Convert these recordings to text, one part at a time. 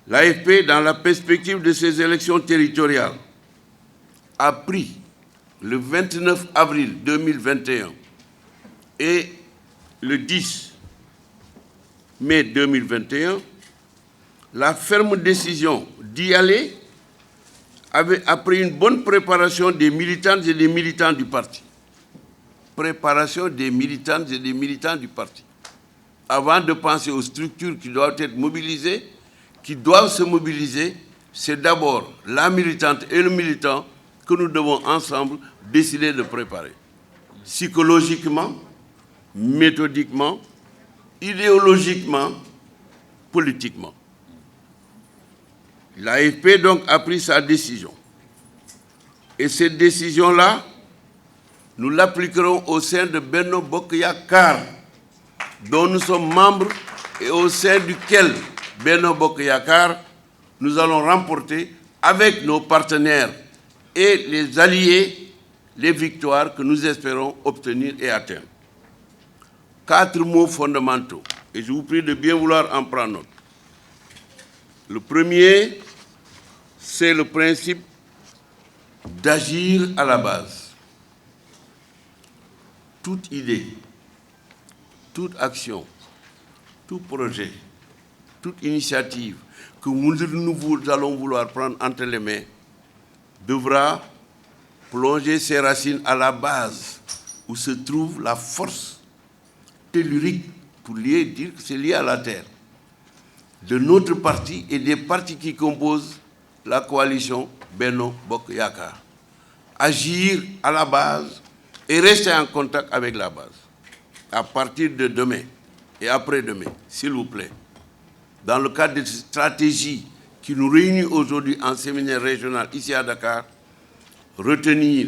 L'AFP, dans la perspective de ces élections territoriales, a pris le 29 avril 2021 et le 10 mai 2021 la ferme décision d'y aller après une bonne préparation des militantes et des militants du parti. Préparation des militantes et des militants du parti. Avant de penser aux structures qui doivent être mobilisées, qui doivent se mobiliser, c'est d'abord la militante et le militant que nous devons ensemble décider de préparer. Psychologiquement, méthodiquement, idéologiquement, politiquement. L'AFP donc a pris sa décision. Et cette décision-là, nous l'appliquerons au sein de Benno Bokk Yakaar, dont nous sommes membres et au sein duquel Benno Bokk Yakaar, nous allons remporter avec nos partenaires et les alliés les victoires que nous espérons obtenir et atteindre. 4 mots fondamentaux, et je vous prie de bien vouloir en prendre note. Le premier, c'est le principe d'agir à la base. Toute idée, toute action, tout projet, toute initiative que nous allons vouloir prendre entre les mains devra plonger ses racines à la base où se trouve la force tellurique, pour dire que c'est lié à la terre, de notre parti et des partis qui composent la coalition Benno Bokk Yakaar. Agir à la base et rester en contact avec la base. À partir de demain et après-demain, s'il vous plaît, dans le cadre de cette stratégie qui nous réunit aujourd'hui en séminaire régional ici à Dakar, retenir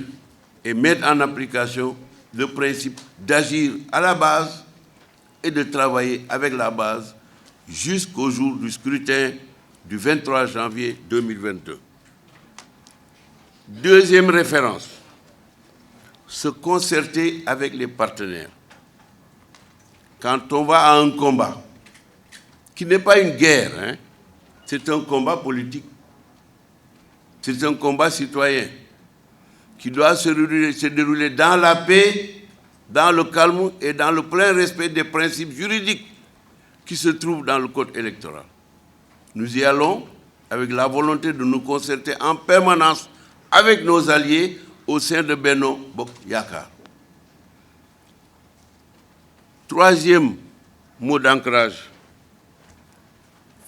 et mettre en application le principe d'agir à la base et de travailler avec la base jusqu'au jour du scrutin du 23 janvier 2022. Deuxième référence, se concerter avec les partenaires. Quand on va à un combat, qui n'est pas une guerre, c'est un combat politique, c'est un combat citoyen, qui doit se dérouler dans la paix, dans le calme et dans le plein respect des principes juridiques qui se trouvent dans le code électoral. Nous y allons avec la volonté de nous concerter en permanence avec nos alliés au sein de Benno Bokk Yakaar. Troisième mot d'ancrage,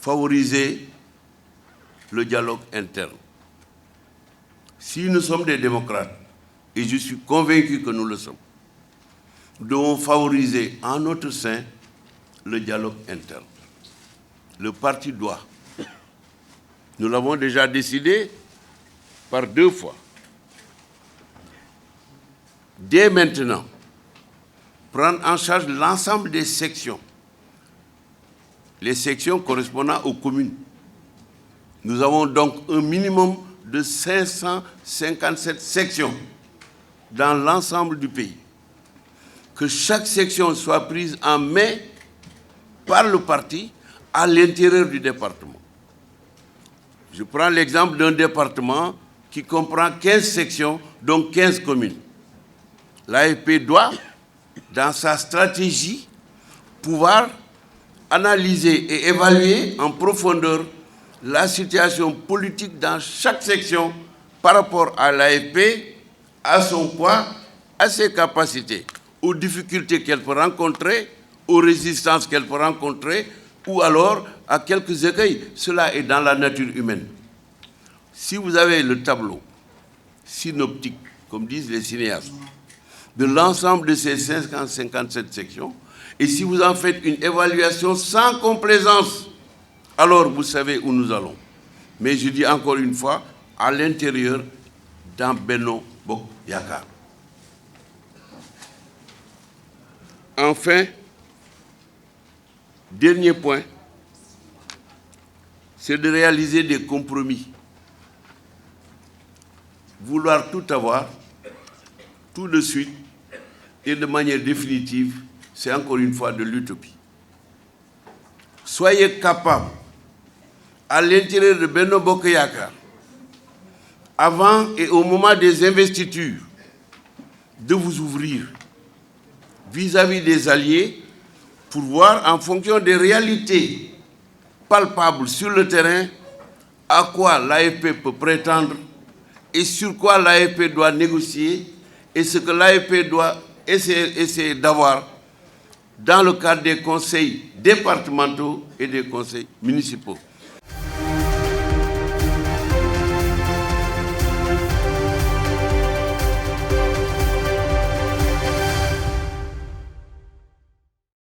favoriser le dialogue interne. Si nous sommes des démocrates, et je suis convaincu que nous le sommes, nous devons favoriser en notre sein le dialogue interne. Le parti doit, nous l'avons déjà décidé par 2 fois, dès maintenant, prendre en charge l'ensemble des sections, les sections correspondant aux communes. Nous avons donc un minimum de 557 sections dans l'ensemble du pays. Que chaque section soit prise en main par le parti à l'intérieur du département. Je prends l'exemple d'un département qui comprend 15 sections, donc 15 communes. L'AFP doit, dans sa stratégie, pouvoir analyser et évaluer en profondeur la situation politique dans chaque section par rapport à l'AFP, à son poids, à ses capacités, aux difficultés qu'elle peut rencontrer, aux résistances qu'elle peut rencontrer, ou alors à quelques écueils. Cela est dans la nature humaine. Si vous avez le tableau synoptique, comme disent les cinéastes, de l'ensemble de ces 557 sections, et si vous en faites une évaluation sans complaisance, alors vous savez où nous allons. Mais je dis encore une fois, à l'intérieur, dans Benno Bokk Yakaar. Enfin, dernier point, c'est de réaliser des compromis. Vouloir tout avoir, tout de suite, et de manière définitive, c'est encore une fois de l'utopie. Soyez capables, à l'intérieur de Benno Bokk Yakaar, avant et au moment des investitures, de vous ouvrir vis-à-vis des alliés pour voir en fonction des réalités palpables sur le terrain à quoi l'AFP peut prétendre et sur quoi l'AFP doit négocier et ce que l'AFP doit essayer d'avoir dans le cadre des conseils départementaux et des conseils municipaux.